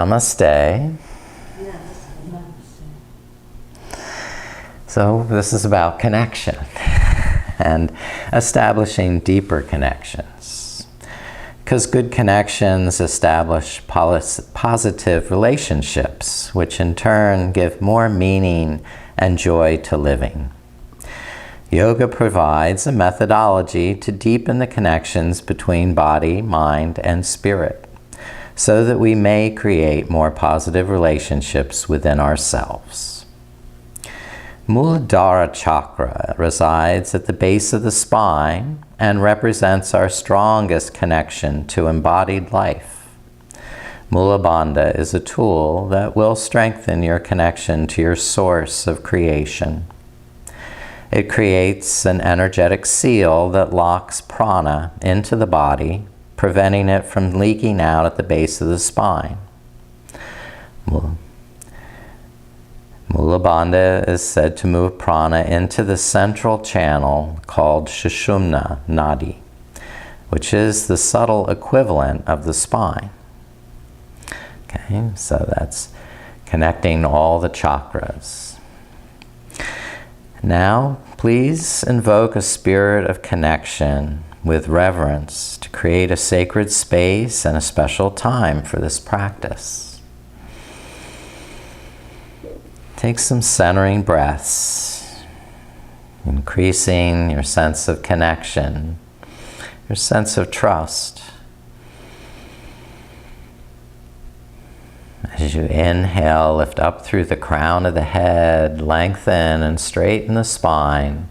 Namaste. Yes, namaste. So this is about connection and establishing deeper connections. Because good connections establish positive relationships, which in turn give more meaning and joy to living. Yoga provides a methodology to deepen the connections between body, mind, and spirit, so that we may create more positive relationships within ourselves. Muladhara chakra resides at the base of the spine and represents our strongest connection to embodied life. Mula Bandha is a tool that will strengthen your connection to your source of creation. It creates an energetic seal that locks prana into the body, preventing it from leaking out at the base of the spine. Mula Bandha is said to move prana into the central channel called sushumna nadi, which is the subtle equivalent of the spine. Okay, so that's connecting all the chakras. Now, please invoke a spirit of connection with reverence to create a sacred space and a special time for this practice. Take some centering breaths, increasing your sense of connection, your sense of trust. As you inhale, lift up through the crown of the head, lengthen and straighten the spine.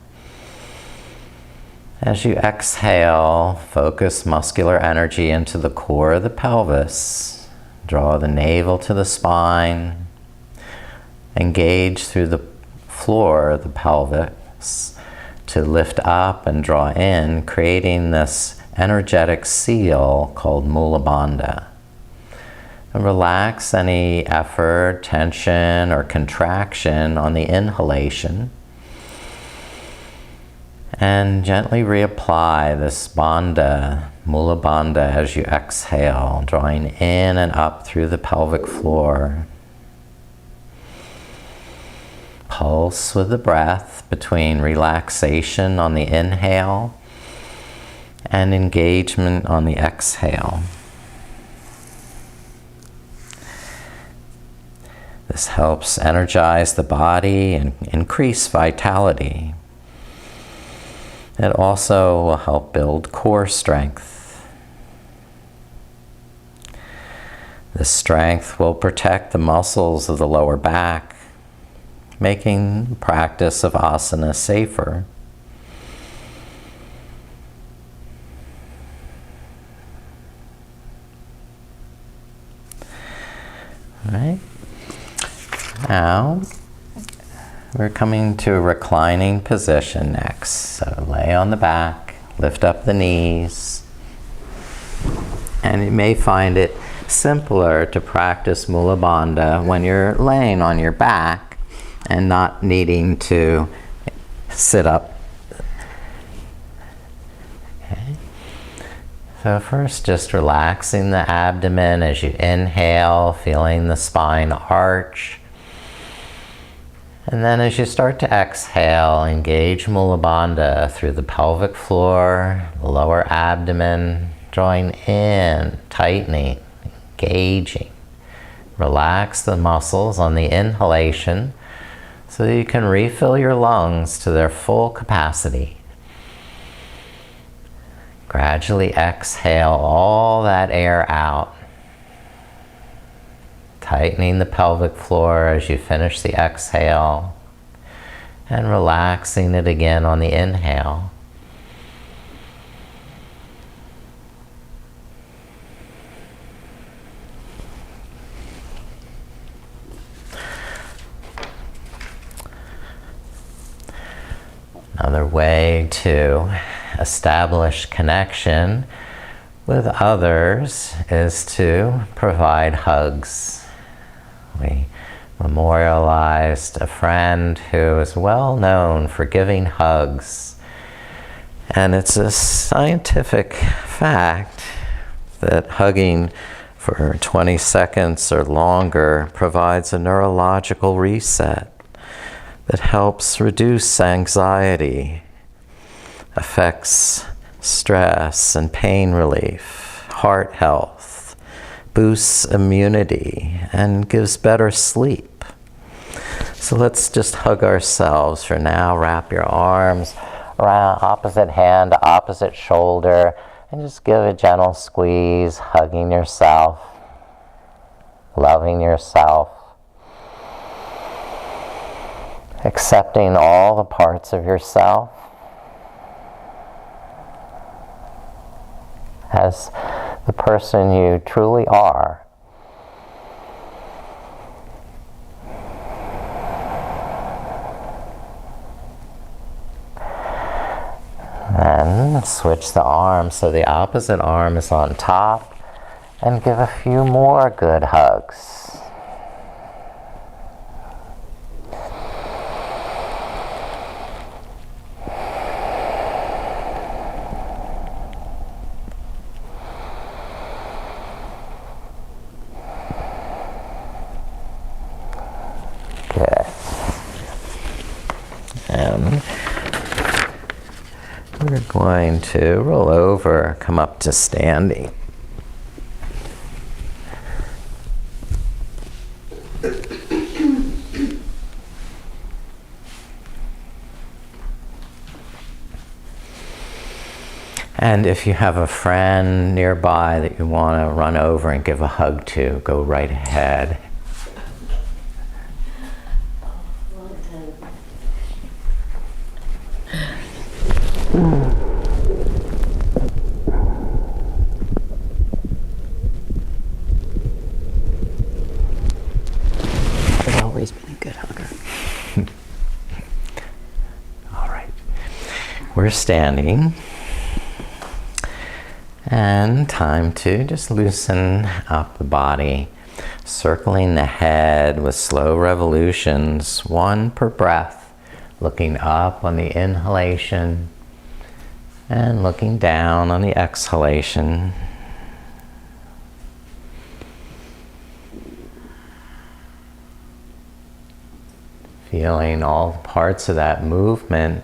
As you exhale, focus muscular energy into the core of the pelvis. Draw the navel to the spine. Engage through the floor of the pelvis to lift up and draw in, creating this energetic seal called Mula Bandha. And relax any effort, tension, or contraction on the inhalation. And gently reapply this bandha, Mula Bandha, as you exhale, drawing in and up through the pelvic floor. Pulse with the breath between relaxation on the inhale and engagement on the exhale. This helps energize the body and increase vitality. It also will help build core strength. This strength will protect the muscles of the lower back, making the practice of asana safer. All right. Now, we're coming to a reclining position next. So lay on the back, lift up the knees, and you may find it simpler to practice Mula Bandha when you're laying on your back and not needing to sit up. Okay. So first, just relaxing the abdomen as you inhale, feeling the spine arch. And then as you start to exhale, engage Mula Bandha through the pelvic floor, the lower abdomen, drawing in, tightening, engaging. Relax the muscles on the inhalation so that you can refill your lungs to their full capacity. Gradually exhale all that air out, tightening the pelvic floor as you finish the exhale and relaxing it again on the inhale. Another way to establish connection with others is to provide hugs. We memorialized a friend who is well known for giving hugs. And it's a scientific fact that hugging for 20 seconds or longer provides a neurological reset that helps reduce anxiety, affects stress and pain relief, heart health, boosts immunity, and gives better sleep. So let's just hug ourselves for now. Wrap your arms around opposite hand to opposite shoulder and just give a gentle squeeze, hugging yourself, loving yourself, accepting all the parts of yourself as the person you truly are. Then switch the arm so the opposite arm is on top and give a few more good hugs. Good. And we're going to roll over, come up to standing. And if you have a friend nearby that you want to run over and give a hug to, go right ahead. I've always been a good hugger. All right. We're standing. And time to just loosen up the body, circling the head with slow revolutions, one per breath, looking up on the inhalation and looking down on the exhalation. Feeling all the parts of that movement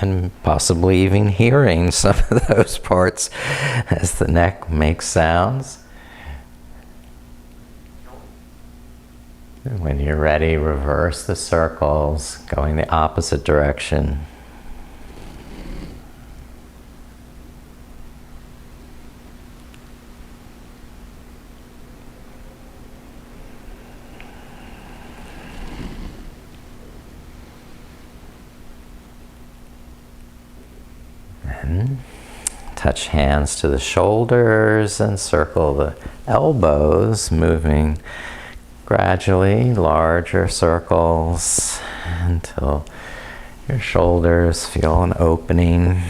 and possibly even hearing some of those parts as the neck makes sounds. And when you're ready, reverse the circles, going the opposite direction. Touch hands to the shoulders and circle the elbows, moving gradually larger circles until your shoulders feel an opening.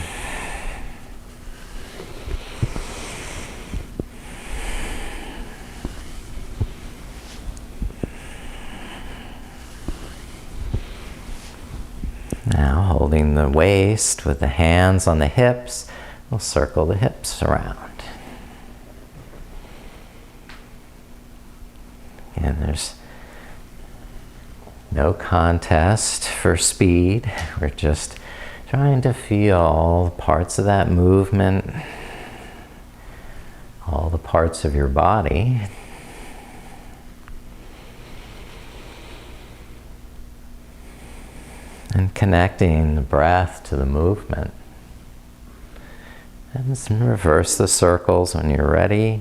Now holding the waist with the hands on the hips, we'll circle the hips around. And there's no contest for speed. We're just trying to feel all the parts of that movement, all the parts of your body. And connecting the breath to the movement. And just reverse the circles when you're ready.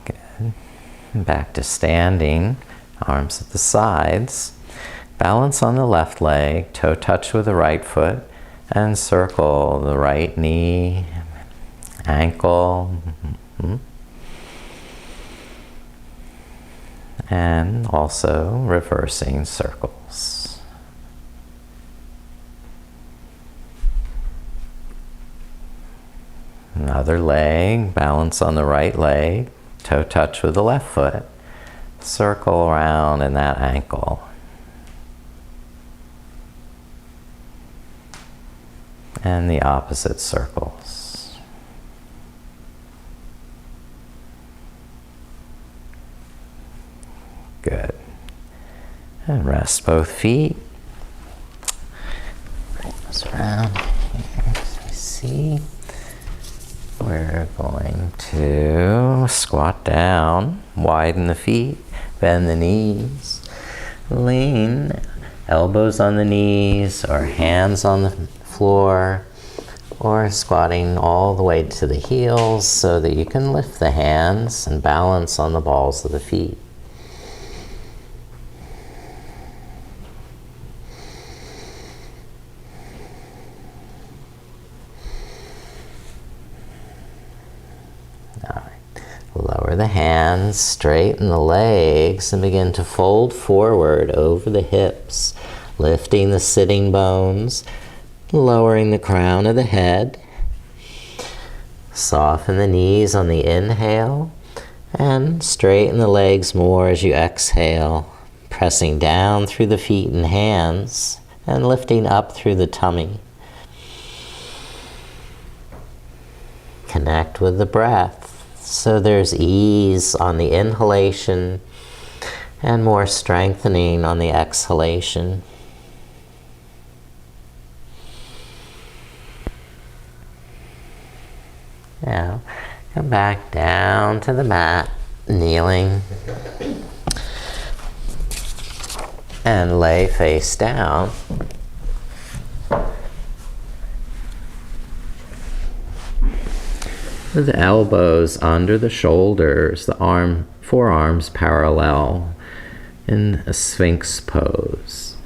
Good. And back to standing, arms at the sides. Balance on the left leg, toe touch with the right foot, and circle the right knee, ankle, and also reversing circles. Another leg, balance on the right leg, toe touch with the left foot, circle around in that ankle. and the opposite circles. Good. And rest both feet. Bring this around here so we see. We're going to squat down, widen the feet, bend the knees, lean, elbows on the knees or hands on the floor, or squatting all the way to the heels so that you can lift the hands and balance on the balls of the feet. Lower the hands, straighten the legs, and begin to fold forward over the hips, lifting the sitting bones, lowering the crown of the head. Soften the knees on the inhale, and straighten the legs more as you exhale, pressing down through the feet and hands, and lifting up through the tummy. Connect with the breath. So there's ease on the inhalation and more strengthening on the exhalation. Now, come back down to the mat, kneeling, and lay face down. With the elbows under the shoulders, the forearms parallel in a Sphinx pose.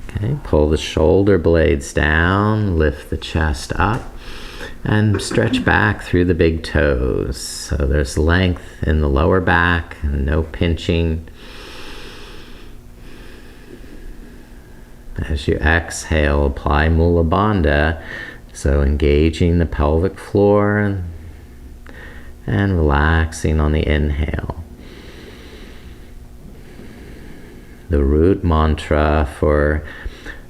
Okay, pull the shoulder blades down, lift the chest up, and stretch back through the big toes. So there's length in the lower back, and no pinching. As you exhale, apply Mula Bandha, so engaging the pelvic floor and relaxing on the inhale. The root mantra for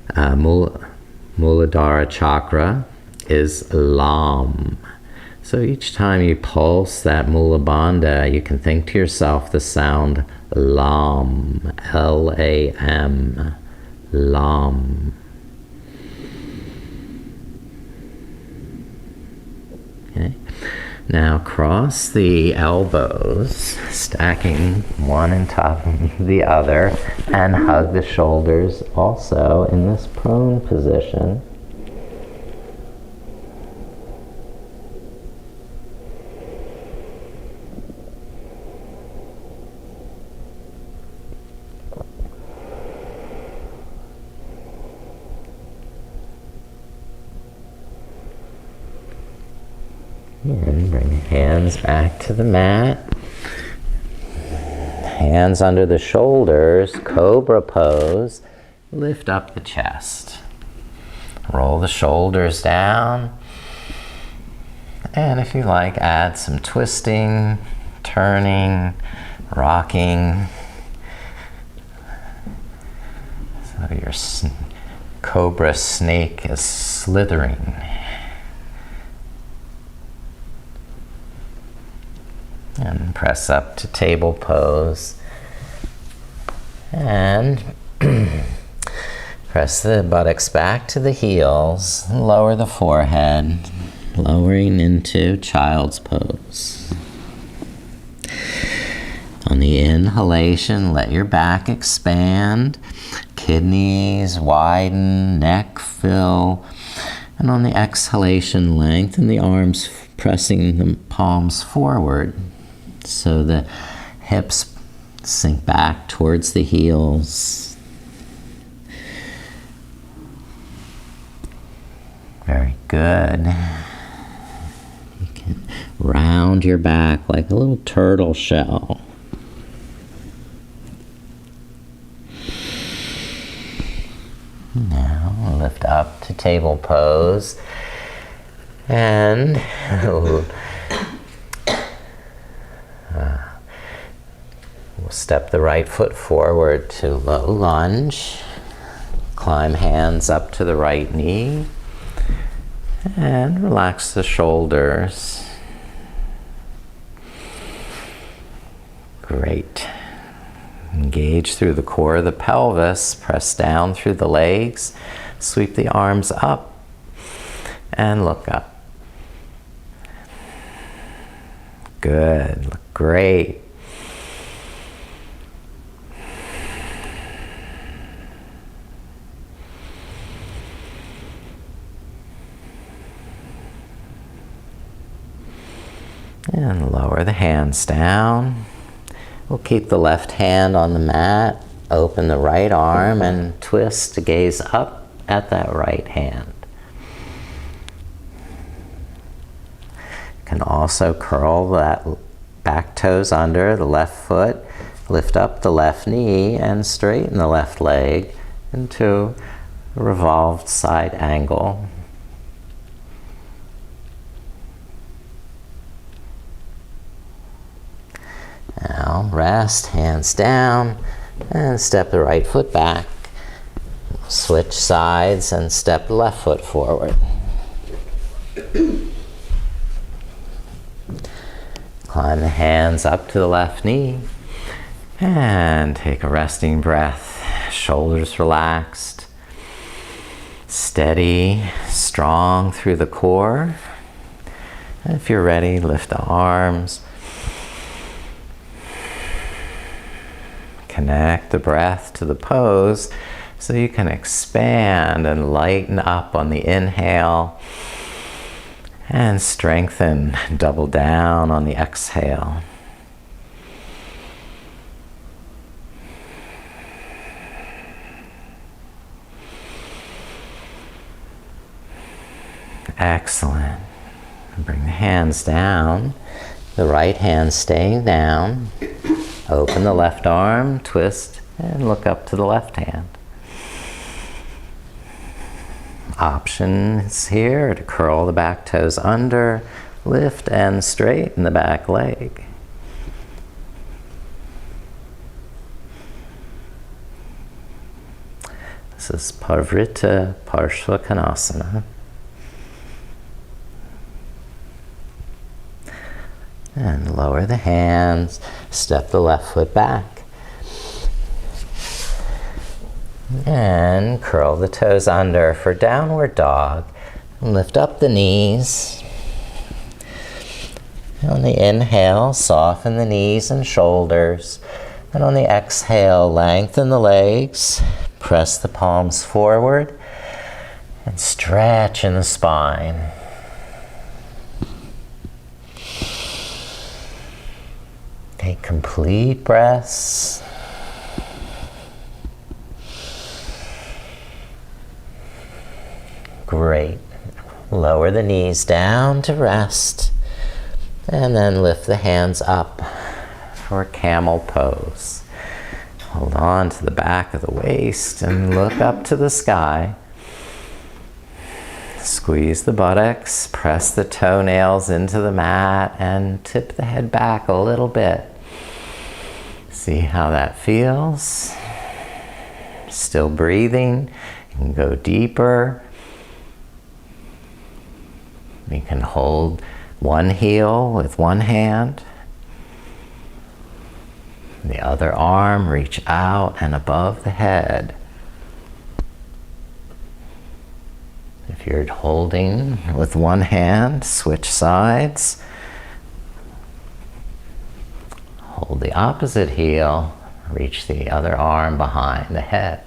Muladhara chakra is Lam. So each time you pulse that Mula Bandha, you can think to yourself the sound Lam, L-A-M, Lam. Okay. Now cross the elbows, stacking one on top of the other, and hug the shoulders also in this prone position. And bring hands back to the mat. Hands under the shoulders, cobra pose. Lift up the chest. Roll the shoulders down. And if you like, add some twisting, turning, rocking. So your cobra snake is slithering. And press up to table pose. And press the buttocks back to the heels. Lower the forehead, lowering into child's pose. On the inhalation, let your back expand, kidneys widen, neck fill. And on the exhalation, lengthen the arms, pressing the palms forward, so the hips sink back towards the heels. Very good. You can round your back like a little turtle shell. Now lift up to table pose. And we'll step the right foot forward to low lunge. Climb hands up to the right knee. And relax the shoulders. Great. Engage through the core of the pelvis. Press down through the legs. Sweep the arms up and look up. Good. Look great. And lower the hands down. We'll keep the left hand on the mat. Open the right arm and twist to gaze up at that right hand. You can also curl that back toes under the left foot. Lift up the left knee and straighten the left leg into a revolved side angle. Now rest, hands down, and step the right foot back. Switch sides and step the left foot forward. Climb the hands up to the left knee and take a resting breath. Shoulders relaxed. Steady, strong through the core. And if you're ready, lift the arms. Connect the breath to the pose so you can expand and lighten up on the inhale and strengthen, double down on the exhale. Excellent. Bring the hands down, the right hand staying down. Open the left arm, twist, and look up to the left hand. Options here to curl the back toes under, lift and straighten the back leg. This is Parvrita Parshvakonasana. And lower the hands, step the left foot back. And curl the toes under for downward dog. Lift up the knees. On the inhale, soften the knees and shoulders. And on the exhale, lengthen the legs. Press the palms forward and stretch in the spine. Take complete breaths. Great. Lower the knees down to rest. And then lift the hands up for camel pose. Hold on to the back of the waist and look up to the sky. Squeeze the buttocks, press the toenails into the mat, and tip the head back a little bit. See how that feels. Still breathing. You can go deeper. You can hold one heel with one hand. The other arm reach out and above the head. If you're holding with one hand, switch sides. Hold the opposite heel, reach the other arm behind the head.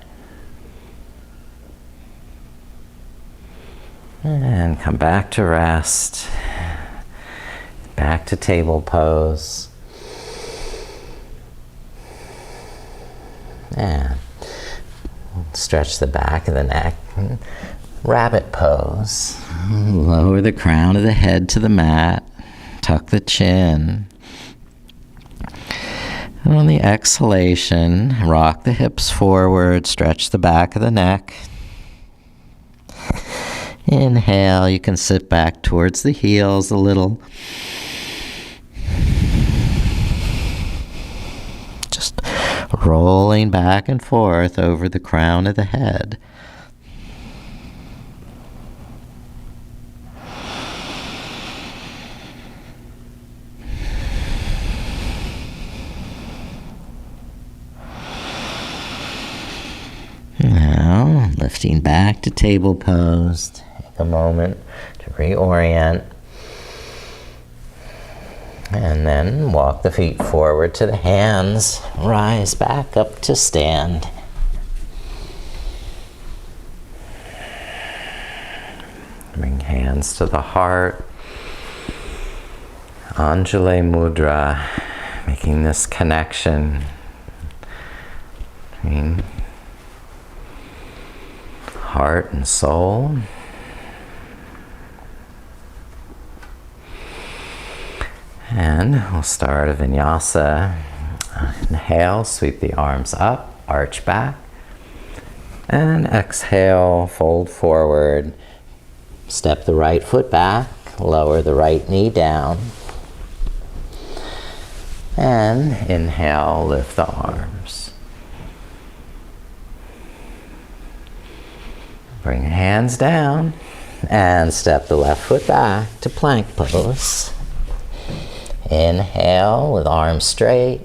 And come back to rest. Back to table pose. And stretch the back of the neck. Rabbit pose. Lower the crown of the head to the mat. Tuck the chin. And on the exhalation, rock the hips forward. Stretch the back of the neck. Inhale, you can sit back towards the heels a little. Just rolling back and forth over the crown of the head. Shifting back to table pose. Take a moment to reorient. And then walk the feet forward to the hands. Rise back up to stand. Bring hands to the heart. Anjali Mudra, making this connection between heart and soul. And we'll start a vinyasa. Inhale, sweep the arms up, arch back. And exhale, fold forward. Step the right foot back, lower the right knee down. And inhale, lift the arms. Bring the hands down and step the left foot back to plank pose. Inhale with arms straight,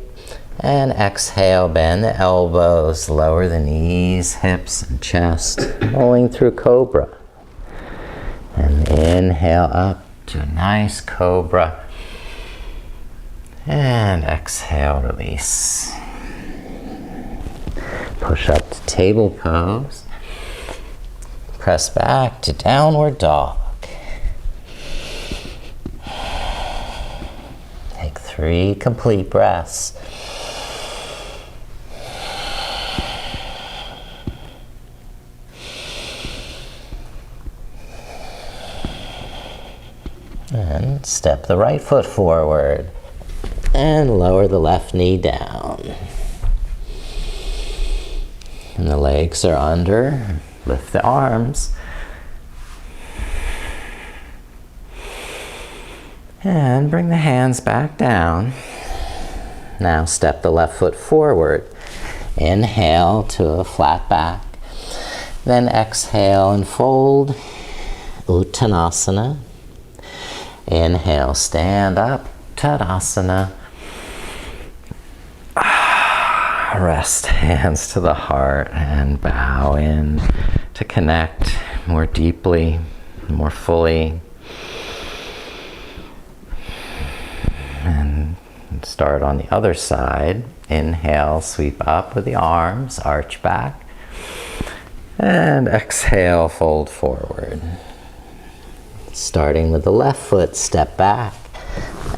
and exhale, bend the elbows, lower the knees, hips, and chest, rolling through cobra. And inhale up to a nice cobra, and exhale, release. Push up to table pose, press back to downward dog. 3 complete breaths. And step the right foot forward and lower the left knee down. And the legs are under. Lift the arms. And bring the hands back down. Now step the left foot forward. Inhale to a flat back. Then exhale and fold. Uttanasana. Inhale, stand up. Tadasana. Rest hands to the heart and bow in to connect more deeply, more fully. And start on the other side. Inhale, sweep up with the arms, arch back. And exhale, fold forward. Starting with the left foot, step back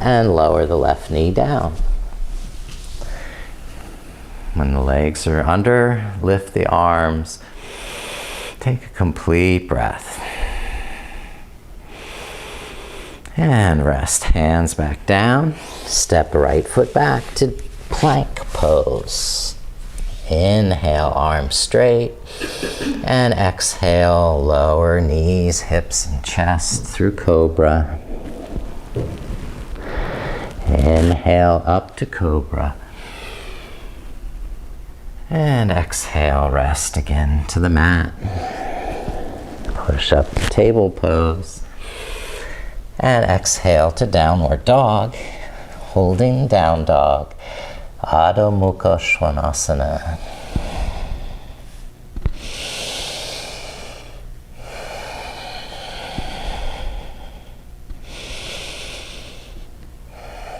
and lower the left knee down. When the legs are under, lift the arms. Take a complete breath. And rest, hands back down. Step right foot back to plank pose. Inhale, arms straight. And exhale, lower knees, hips, and chest through cobra. Inhale, up to cobra. And exhale, rest again to the mat. Push up to table pose. And exhale to downward dog, holding down dog, Adho Mukha Svanasana.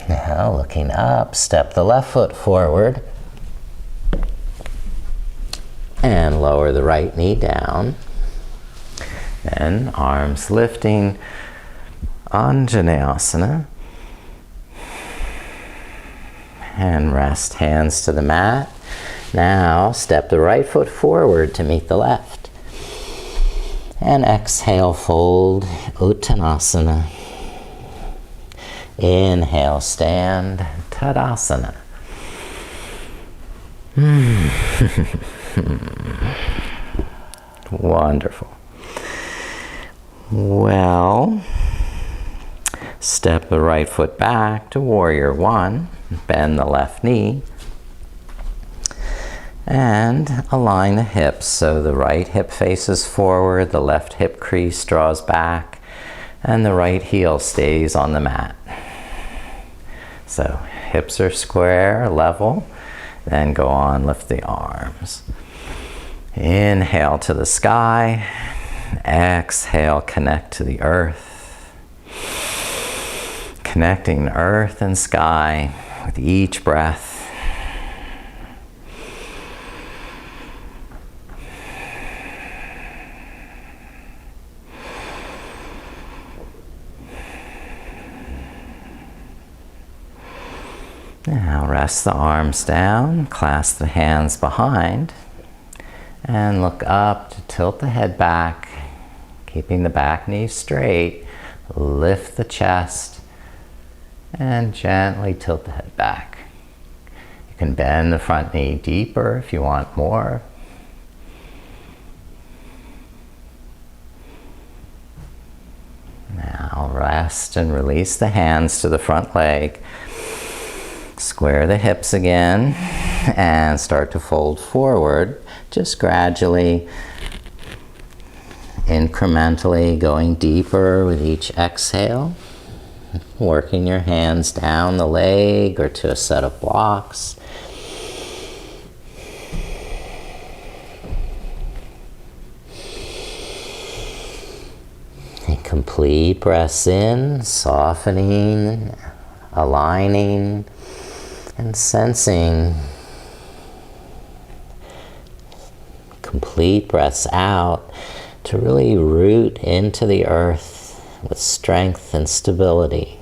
Now looking up, step the left foot forward and lower the right knee down. Then arms lifting, Anjaneyasana. And rest, hands to the mat. Now step the right foot forward to meet the left. And exhale, fold, Uttanasana. Inhale, stand, Tadasana. Wonderful. Well, step the right foot back to warrior one. Bend the left knee. And align the hips so the right hip faces forward, the left hip crease draws back, and the right heel stays on the mat. So hips are square, level. Then go on, lift the arms. Inhale to the sky. Exhale, connect to the earth. Connecting earth and sky with each breath. Now rest the arms down, clasp the hands behind, and look up to tilt the head back, keeping the back knee straight. Lift the chest and gently tilt the head back. You can bend the front knee deeper if you want more. Now rest and release the hands to the front leg. Square the hips again and start to fold forward, just gradually, incrementally going deeper with each exhale. Working your hands down the leg or to a set of blocks. And complete breaths in, softening, aligning, and sensing. Complete breaths out to really root into the earth with strength and stability.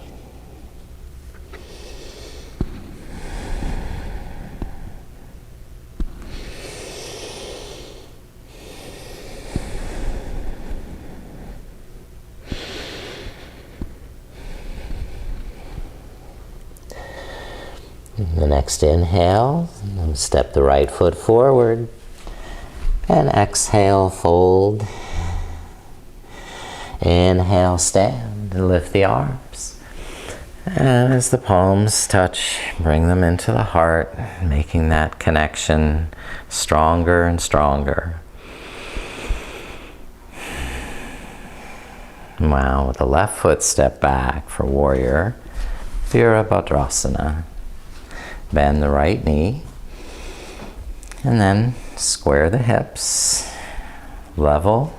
The next inhale, step the right foot forward, and exhale, fold. Inhale, stand and lift the arms. And as the palms touch, bring them into the heart, making that connection stronger and stronger. Now with the left foot, step back for warrior, Virabhadrasana. Bend the right knee, and then square the hips, level,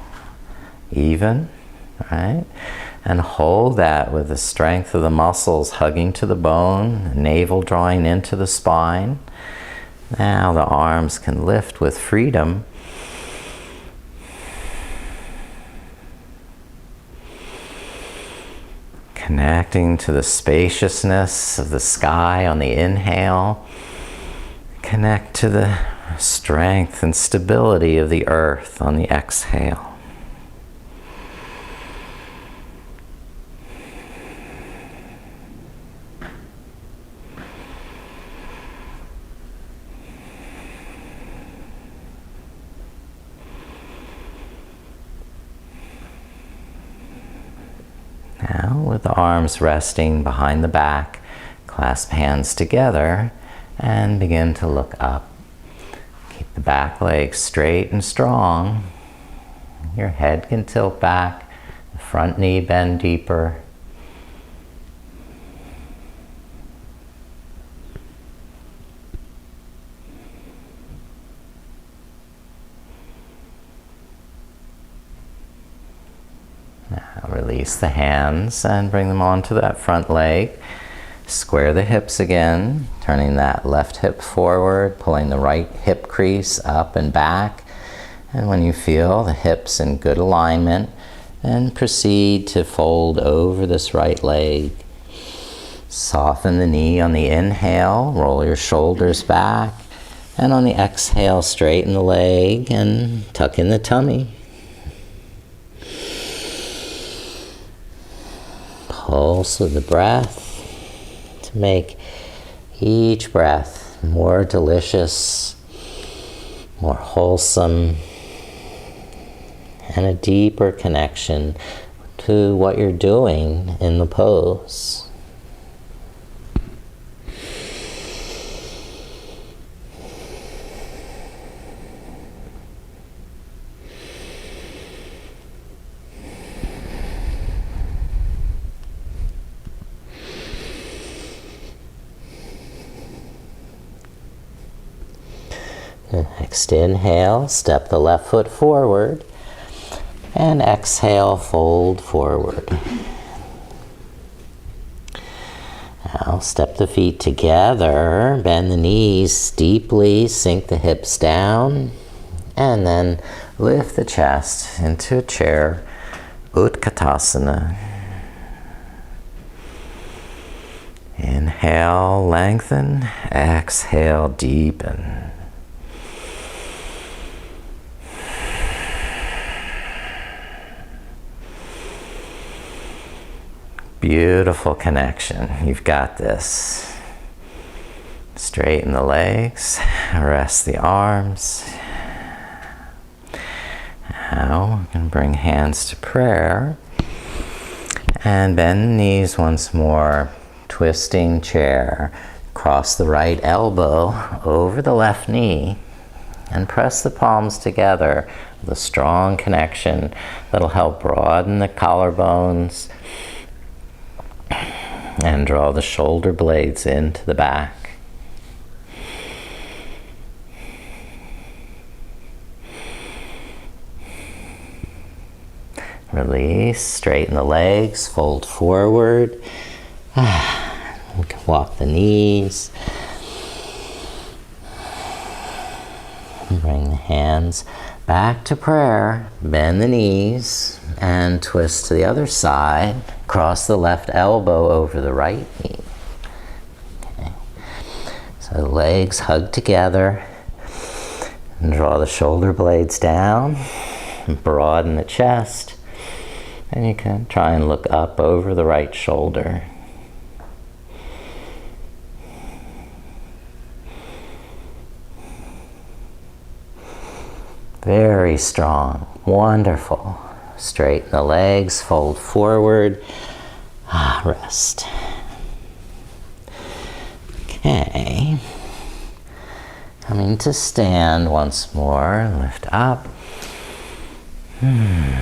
even, right? And hold that with the strength of the muscles hugging to the bone, navel drawing into the spine. Now the arms can lift with freedom. Connecting to the spaciousness of the sky on the inhale. Connect to the strength and stability of the earth on the exhale. Now, with the arms resting behind the back, clasp hands together and begin to look up. Keep the back leg straight and strong. Your head can tilt back, the front knee bend deeper. Now release the hands and bring them onto that front leg. Square the hips again, turning that left hip forward, pulling the right hip crease up and back. And when you feel the hips in good alignment, then proceed to fold over this right leg. Soften the knee on the inhale, roll your shoulders back, and on the exhale, straighten the leg and tuck in the tummy. Pulse with the breath to make each breath more delicious, more wholesome, and a deeper connection to what you're doing in the pose. I Next inhale, step the left foot forward. And exhale, fold forward. Now step the feet together, bend the knees deeply, sink the hips down, and then lift the chest into a chair, Utkatasana. Inhale, lengthen. Exhale, deepen. Beautiful connection. You've got this. Straighten the legs, rest the arms. Now we can bring hands to prayer and bend the knees once more. Twisting chair. Cross the right elbow over the left knee and press the palms together with a strong connection that'll help broaden the collarbones and draw the shoulder blades into the back. Release, straighten the legs, fold forward. You can walk the knees. Bring the hands back to prayer. Bend the knees and twist to the other side. Cross the left elbow over the right knee. Okay. So the legs hug together. And draw the shoulder blades down. And broaden the chest. And you can try and look up over the right shoulder. Very strong. Wonderful. Straighten the legs, fold forward. Rest. Okay. Coming to stand once more. Lift up. And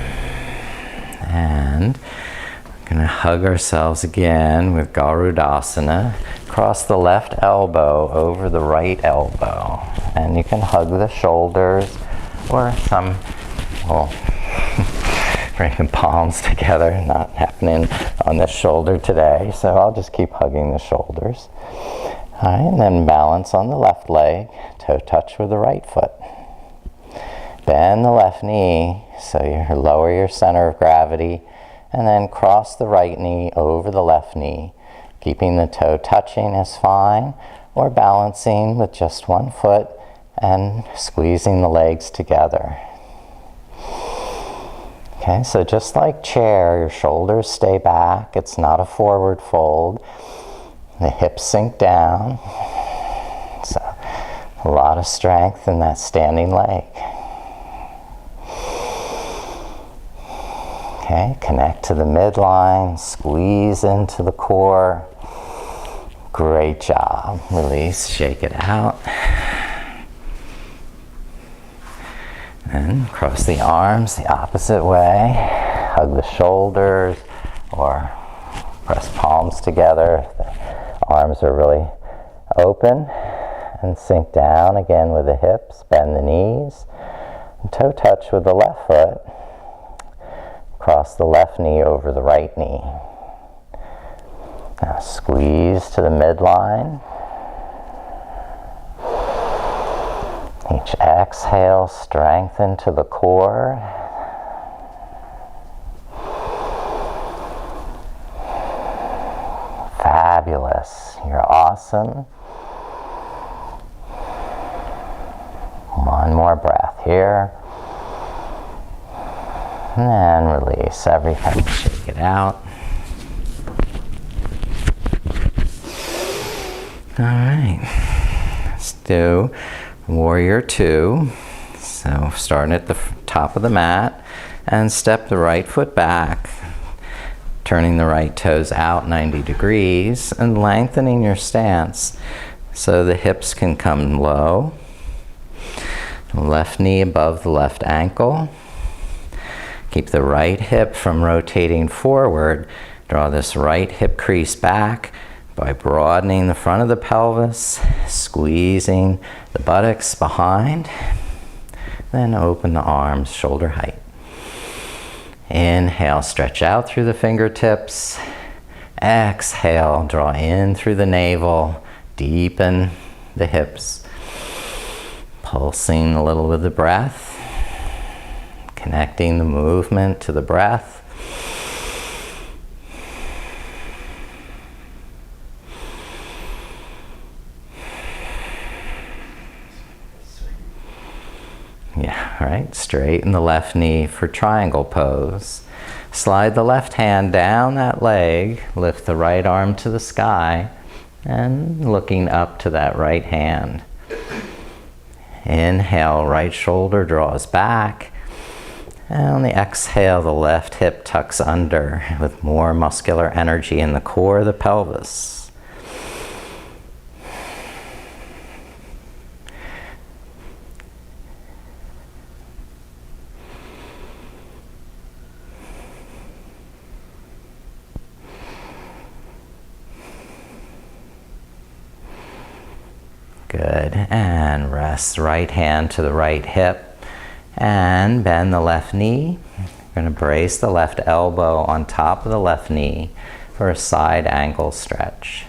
we're going to hug ourselves again with Garudasana. Cross the left elbow over the right elbow. And you can hug the shoulders. Or some, well, bring the palms together, not happening on this shoulder today, so I'll just keep hugging the shoulders. All right, and then balance on the left leg, toe touch with the right foot. Bend the left knee, so you lower your center of gravity, and then cross the right knee over the left knee. Keeping the toe touching is fine, or balancing with just one foot, and squeezing the legs together. Okay, so just like chair, your shoulders stay back. It's not a forward fold. The hips sink down. So a lot of strength in that standing leg. Okay, connect to the midline, squeeze into the core. Great job. Release, shake it out. And cross the arms the opposite way. Hug the shoulders or press palms together. The arms are really open. And sink down again with the hips. Bend the knees. And toe touch with the left foot. Cross the left knee over the right knee. Now squeeze to the midline. Each exhale, strengthen to the core. Fabulous. You're awesome. One more breath here. And then release everything. Shake it out. All right. Let's do Warrior 2. So starting at the top of the mat and step the right foot back, turning the right toes out 90 degrees and lengthening your stance so the hips can come low. Left knee above the left ankle. Keep the right hip from rotating forward. Draw this right hip crease back. by broadening the front of the pelvis, squeezing the buttocks behind. Then open the arms, shoulder height. Inhale, stretch out through the fingertips. Exhale, draw in through the navel, deepen the hips. Pulsing a little with the breath, connecting the movement to the breath. Yeah, all right, straighten the left knee for triangle pose. Slide the left hand down that leg, lift the right arm to the sky, and looking up to that right hand. Inhale, right shoulder draws back. And on the exhale, the left hip tucks under with more muscular energy in the core of the pelvis. Good, and rest the right hand to the right hip and bend the left knee. You're going to brace the left elbow on top of the left knee for a side angle stretch.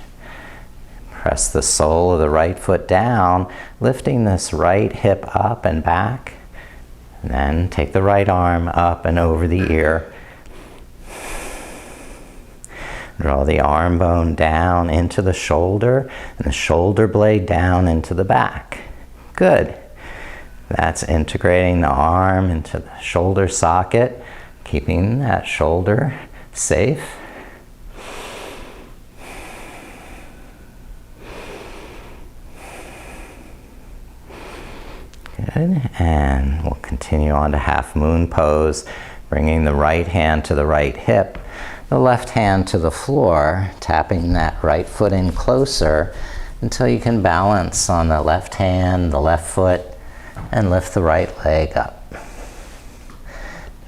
Press the sole of the right foot down, lifting this right hip up and back. And then take the right arm up and over the ear. Draw the arm bone down into the shoulder and the shoulder blade down into the back. Good. That's integrating the arm into the shoulder socket, keeping that shoulder safe. Good. And we'll continue on to half moon pose, bringing the right hand to the right hip. The left hand to the floor, tapping that right foot in closer until you can balance on the left hand, the left foot, and lift the right leg up.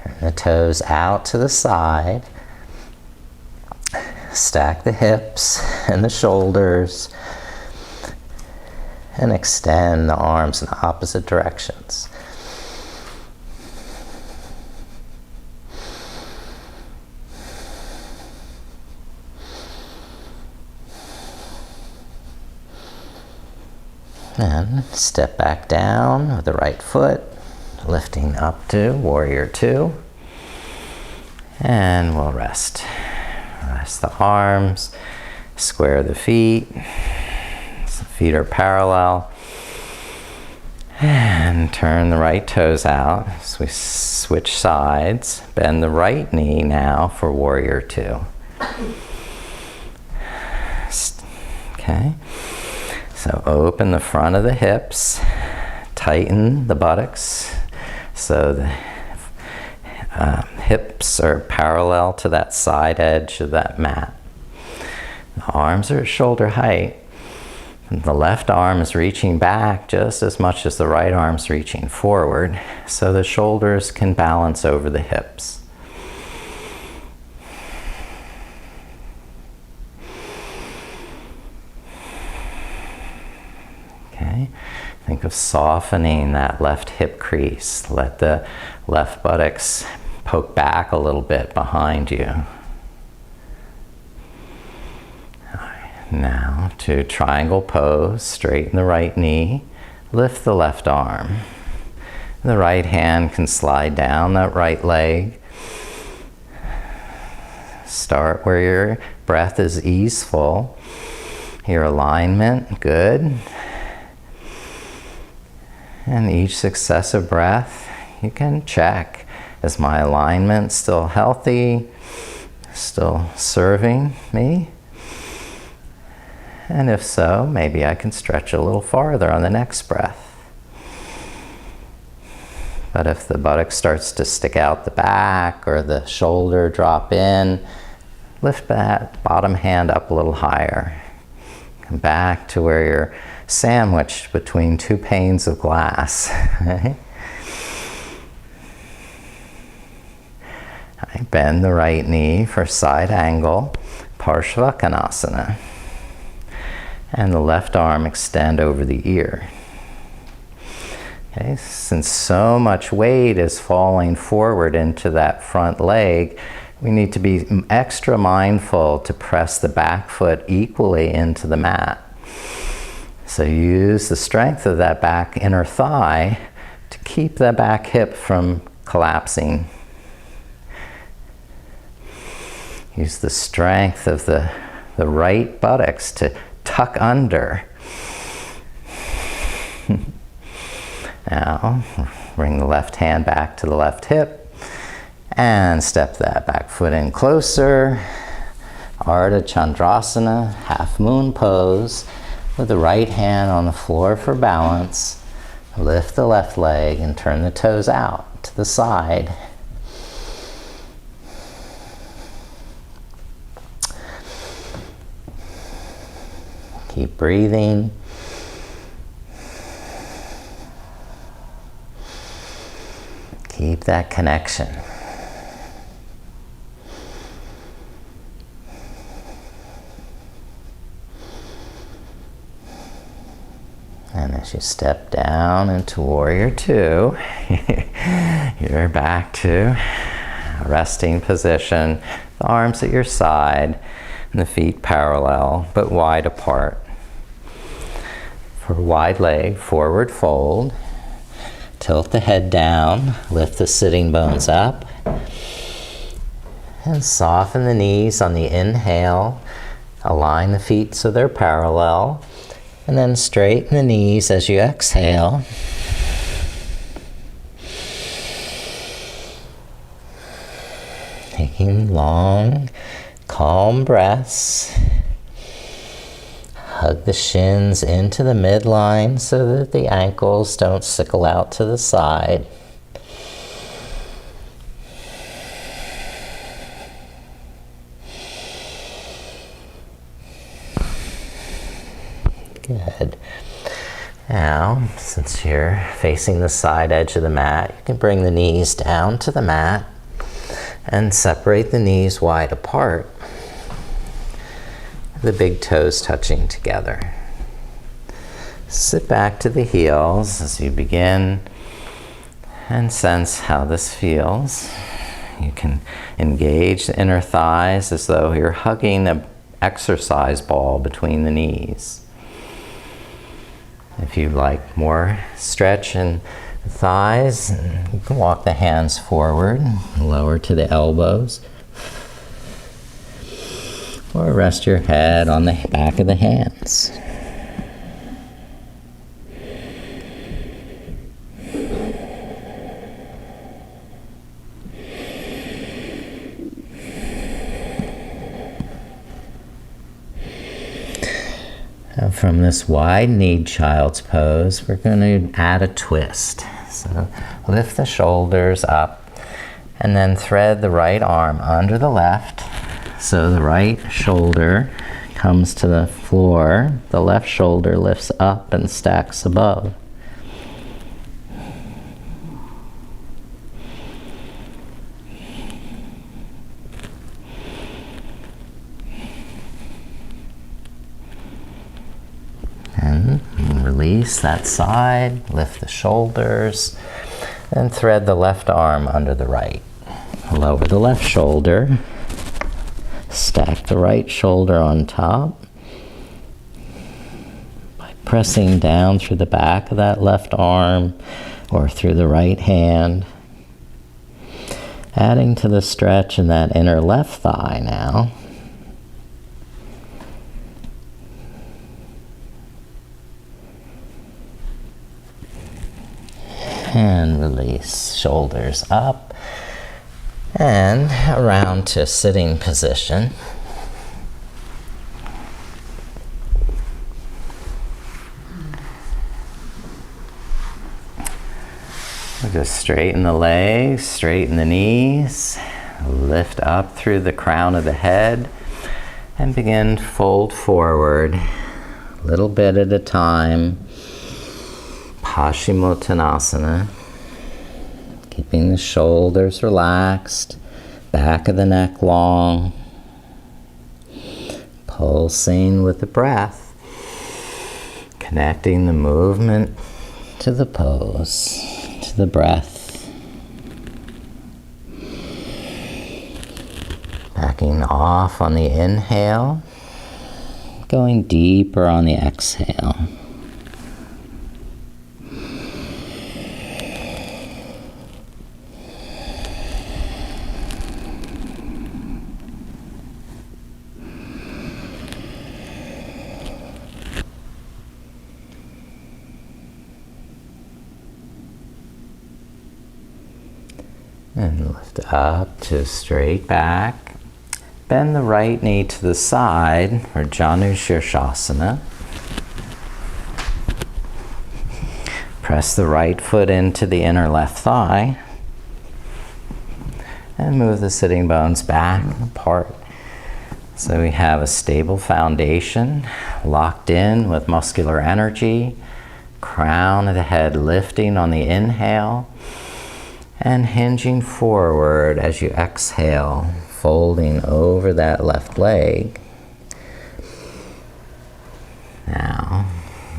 Turn the toes out to the side. Stack the hips and the shoulders and extend the arms in the opposite directions. And step back down with the right foot, lifting up to warrior two. And we'll rest. Rest the arms, square the feet. So feet are parallel. And turn the right toes out. So we switch sides. Bend the right knee now for warrior two. Okay. So open the front of the hips, tighten the buttocks so the hips are parallel to that side edge of that mat. The arms are at shoulder height. The left arm is reaching back just as much as the right arm's reaching forward, so the shoulders can balance over the hips. Okay. Think of softening that left hip crease. Let the left buttocks poke back a little bit behind you. Now to triangle pose, straighten the right knee, lift the left arm. The right hand can slide down that right leg. Start where your breath is easeful. Your alignment, good. And each successive breath, you can check, is my alignment still healthy, still serving me? And if so, maybe I can stretch a little farther on the next breath. But if the buttock starts to stick out the back or the shoulder drop in, lift that bottom hand up a little higher. Come back to where you're sandwiched between two panes of glass. Right? I bend the right knee for side angle, Parsvakonasana. And the left arm extend over the ear. Okay, since so much weight is falling forward into that front leg, we need to be extra mindful to press the back foot equally into the mat. So use the strength of that back inner thigh to keep the back hip from collapsing. Use the strength of the right buttocks to tuck under. Now, bring the left hand back to the left hip and step that back foot in closer. Ardha Chandrasana, half moon pose, with the right hand on the floor for balance. Lift the left leg and turn the toes out to the side. Keep breathing. Keep that connection. And as you step down into Warrior Two, you're back to a resting position, the arms at your side and the feet parallel but wide apart. For a wide leg, forward fold. Tilt the head down, lift the sitting bones up, and soften the knees on the inhale. Align the feet so they're parallel, and then straighten the knees as you exhale. Taking long, calm breaths. Hug the shins into the midline so that the ankles don't sickle out to the side. Good. Now, since you're facing the side edge of the mat, you can bring the knees down to the mat and separate the knees wide apart. The big toes touching together. Sit back to the heels as you begin and sense how this feels. You can engage the inner thighs as though you're hugging an exercise ball between the knees. If you like more stretch in the thighs, you can walk the hands forward, lower to the elbows. Or rest your head on the back of the hands. And from this wide-kneed child's pose, we're going to add a twist. So lift the shoulders up and then thread the right arm under the left. So the right shoulder comes to the floor, the left shoulder lifts up and stacks above. And release that side, lift the shoulders, and thread the left arm under the right. Lower the left shoulder. Stack the right shoulder on top by pressing down through the back of that left arm or through the right hand. Adding to the stretch in that inner left thigh now. And release, shoulders up. And around to sitting position. We'll just straighten the legs, straighten the knees, lift up through the crown of the head, and begin to fold forward, a little bit at a time. Paschimottanasana. Keeping the shoulders relaxed, back of the neck long, pulsing with the breath. Connecting the movement to the pose, to the breath. Backing off on the inhale, going deeper on the exhale. And lift up to straight back. Bend the right knee to the side for Janu Shirshasana. Press the right foot into the inner left thigh. And move the sitting bones back and apart. So we have a stable foundation, locked in with muscular energy. Crown of the head lifting on the inhale. And hinging forward as you exhale, folding over that left leg. Now,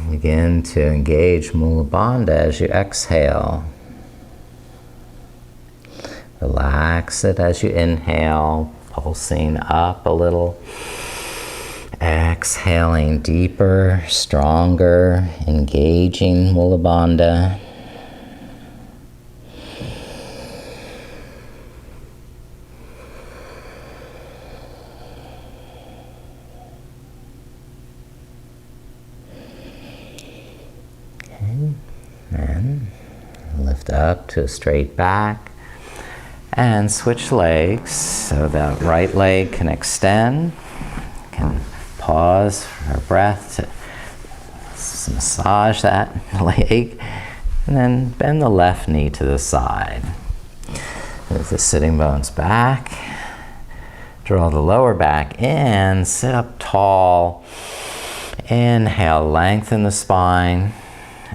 begin to engage Mula Bandha as you exhale. Relax it as you inhale, pulsing up a little. Exhaling deeper, stronger, engaging Mula Bandha. And lift up to a straight back and switch legs so that right leg can extend. Can pause for a breath to massage that leg, and then bend the left knee to the side. Move the sitting bones back. Draw the lower back in, sit up tall. Inhale, lengthen the spine.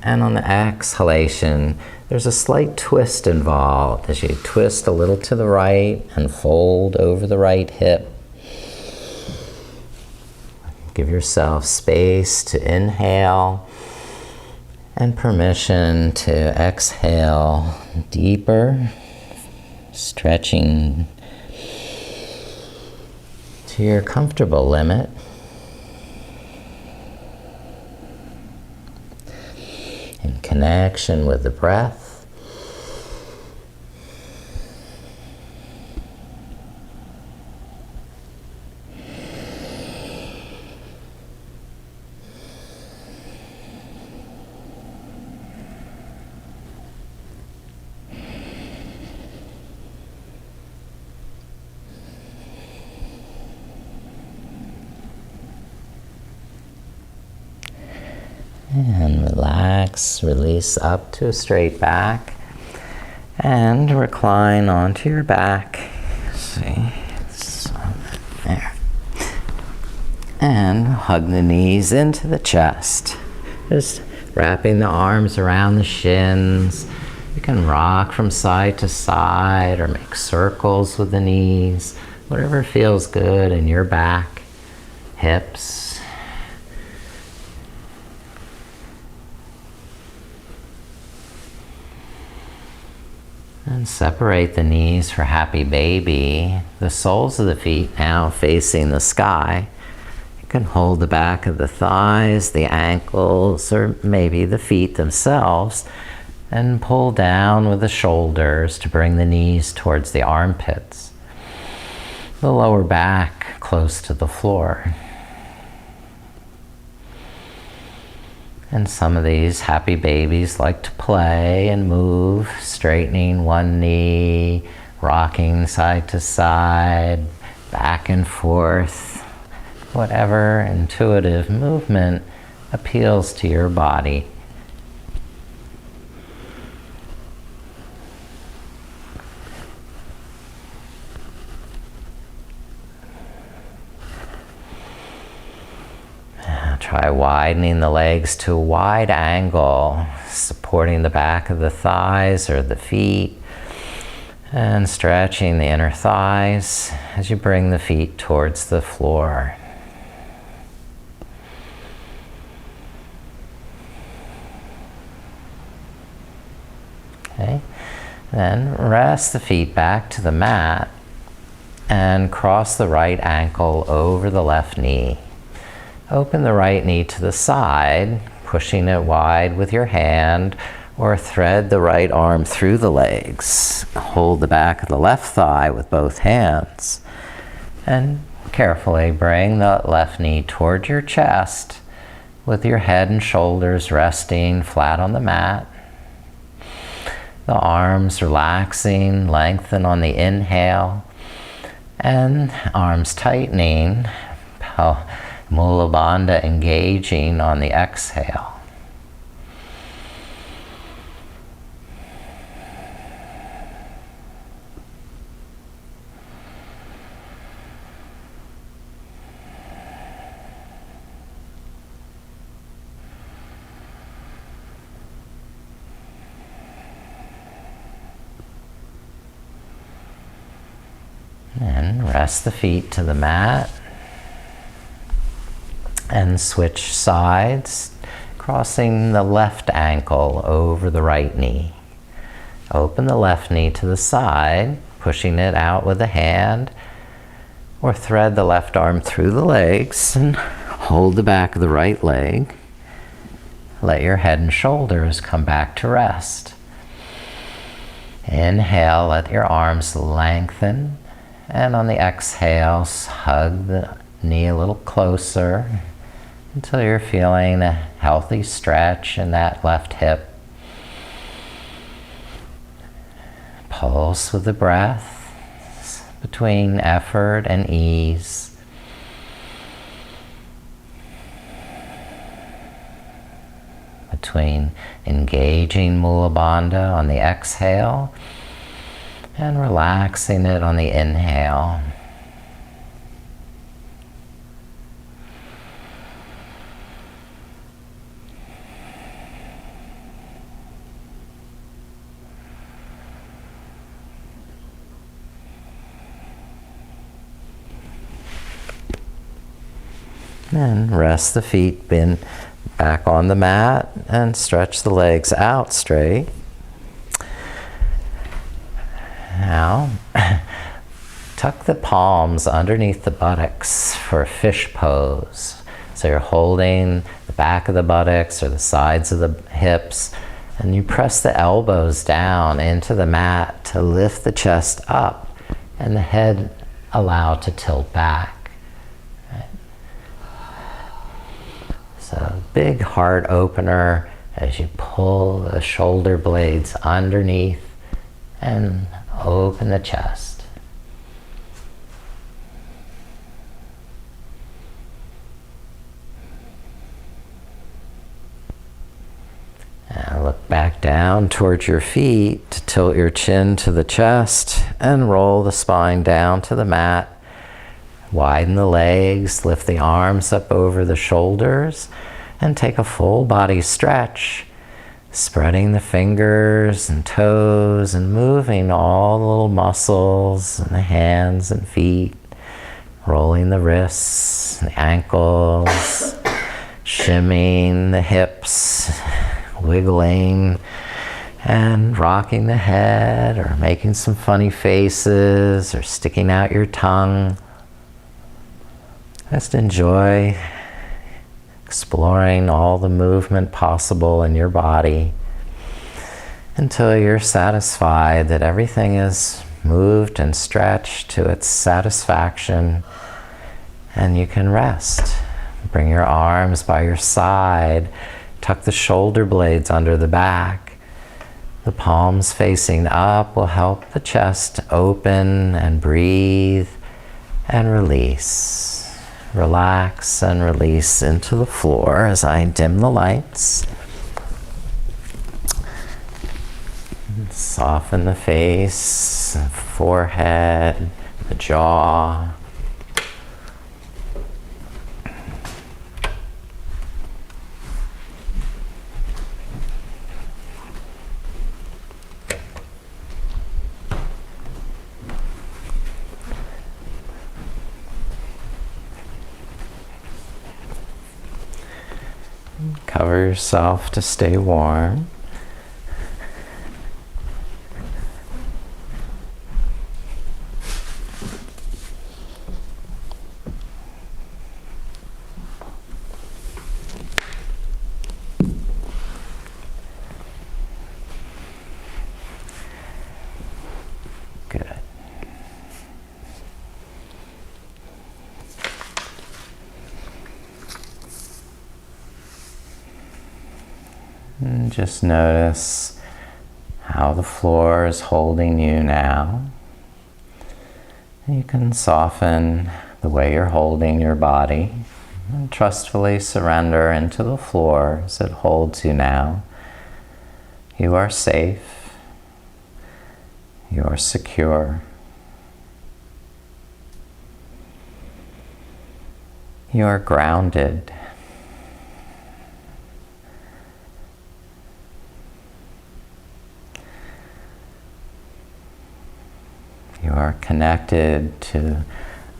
And on the exhalation, there's a slight twist involved as you twist a little to the right and fold over the right hip. Give yourself space to inhale and permission to exhale deeper, stretching to your comfortable limit. In connection with the breath. And relax, release up to a straight back, and recline onto your back. See, so, there. And hug the knees into the chest. Just wrapping the arms around the shins. You can rock from side to side or make circles with the knees. Whatever feels good in your back, hips. And separate the knees for happy baby. The soles of the feet now facing the sky. You can hold the back of the thighs, the ankles, or maybe the feet themselves, and pull down with the shoulders to bring the knees towards the armpits. The lower back close to the floor. And some of these happy babies like to play and move, straightening one knee, rocking side to side, back and forth. Whatever intuitive movement appeals to your body. Try widening the legs to a wide angle, supporting the back of the thighs or the feet, and stretching the inner thighs as you bring the feet towards the floor. Then rest the feet back to the mat and cross the right ankle over the left knee. Open the right knee to the side, pushing it wide with your hand, or thread the right arm through the legs. Hold the back of the left thigh with both hands. And carefully bring the left knee toward your chest with your head and shoulders resting flat on the mat. The arms relaxing, lengthen on the inhale, and arms tightening, Mula Bandha engaging on the exhale. And rest the feet to the mat and switch sides, crossing the left ankle over the right knee. Open the left knee to the side, pushing it out with a hand, or thread the left arm through the legs and hold the back of the right leg. Let your head and shoulders come back to rest. Inhale, let your arms lengthen. And on the exhale, hug the knee a little closer until you're feeling a healthy stretch in that left hip. Pulse with the breath between effort and ease. Between engaging Mula Bandha on the exhale and relaxing it on the inhale. And rest the feet back on the mat and stretch the legs out straight. Now, tuck the palms underneath the buttocks for a fish pose. So you're holding the back of the buttocks or the sides of the hips, and you press the elbows down into the mat to lift the chest up and the head allow to tilt back. Right? So big heart opener as you pull the shoulder blades underneath and open the chest. Now look back down towards your feet to tilt your chin to the chest and roll the spine down to the mat. Widen the legs, lift the arms up over the shoulders, and take a full body stretch. Spreading the fingers and toes and moving all the little muscles in the hands and feet. Rolling the wrists, the ankles, shimmying the hips, wiggling and rocking the head or making some funny faces or sticking out your tongue. Just enjoy exploring all the movement possible in your body until you're satisfied that everything is moved and stretched to its satisfaction, and you can rest. Bring your arms by your side, tuck the shoulder blades under the back. The palms facing up will help the chest open and breathe and release. Relax and release into the floor as I dim the lights. Soften the face, forehead, the jaw. Cover yourself to stay warm. And just notice how the floor is holding you now. And you can soften the way you're holding your body and trustfully surrender into the floor as it holds you now. You are safe. You are secure. You are grounded. You are connected to the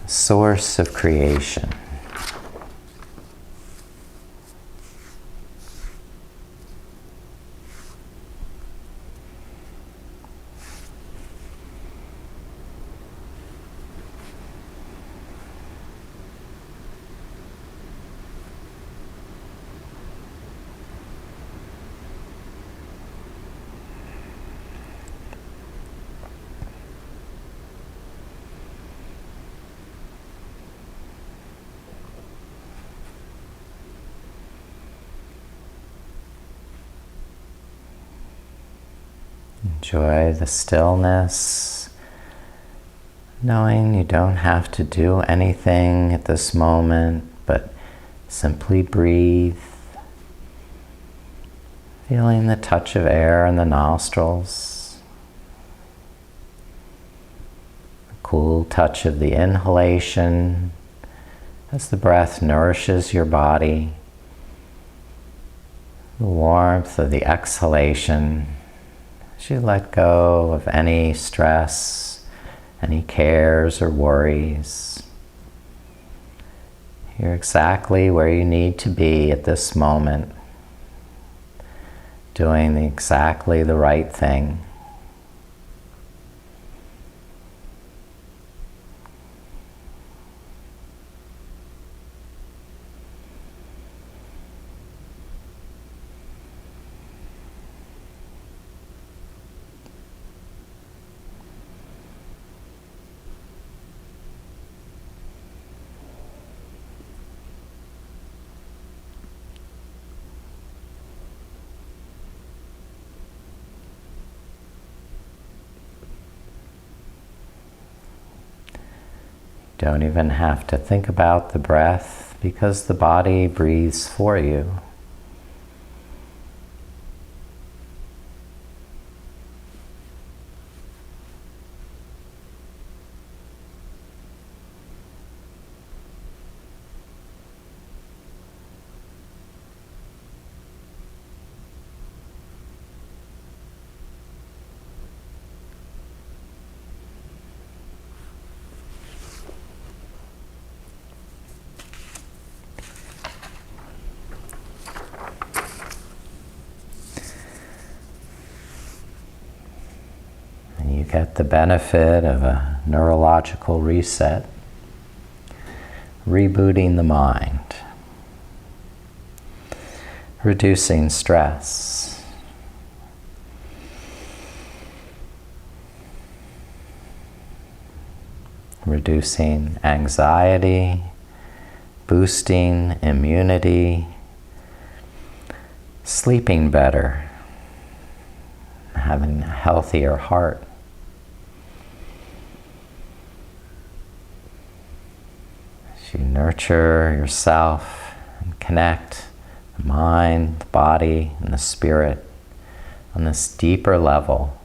source of creation. Enjoy the stillness, knowing you don't have to do anything at this moment, but simply breathe, feeling the touch of air in the nostrils, the cool touch of the inhalation as the breath nourishes your body, the warmth of the exhalation as you let go of any stress, any cares or worries. You're exactly where you need to be at this moment, doing exactly the right thing. Don't even have to think about the breath because the body breathes for you. You get the benefit of a neurological reset, rebooting the mind, reducing stress, reducing anxiety, boosting immunity, sleeping better, having a healthier heart. As you nurture yourself and connect the mind, the body, and the spirit on this deeper level,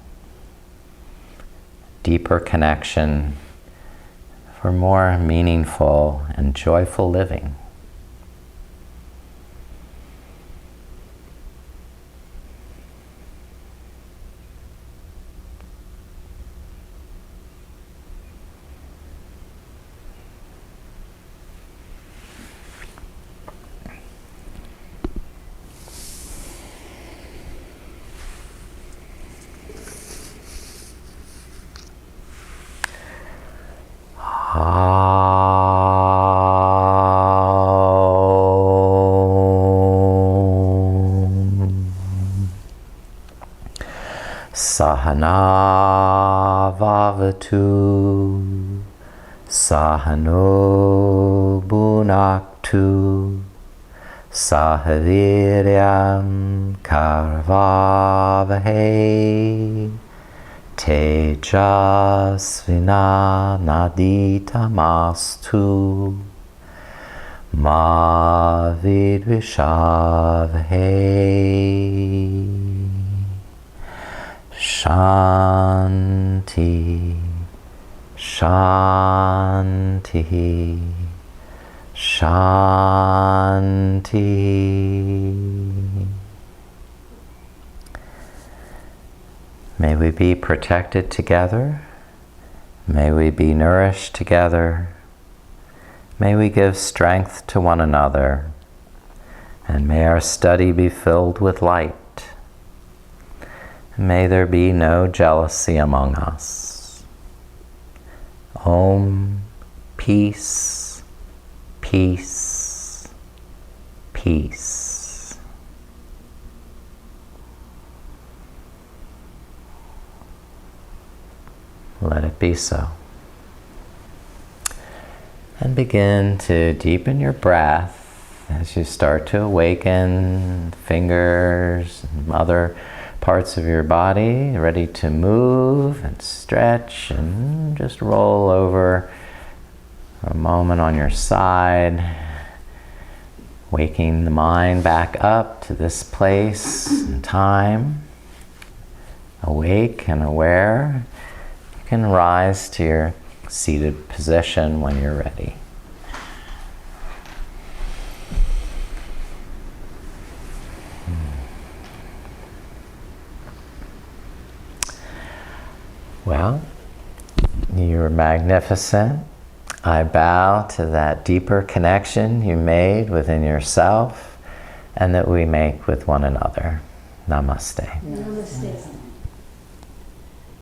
deeper connection for more meaningful and joyful living. Sahana vavatu, sahano bhunaktu, Sahaviryam Karvavahe Tejasvina Naditamastu Ma Vidvishavahe. Shanti, Shanti, Shanti. May we be protected together. May we be nourished together. May we give strength to one another. And may our study be filled with light. May there be no jealousy among us. Om, peace, peace, peace. Let it be so. And begin to deepen your breath as you start to awaken fingers and other parts of your body, ready to move and stretch and just roll over for a moment on your side, waking the mind back up to this place and time, awake and aware. You can rise to your seated position when you're ready. Well, you're magnificent. I bow to that deeper connection you made within yourself and that we make with one another. Namaste. Namaste.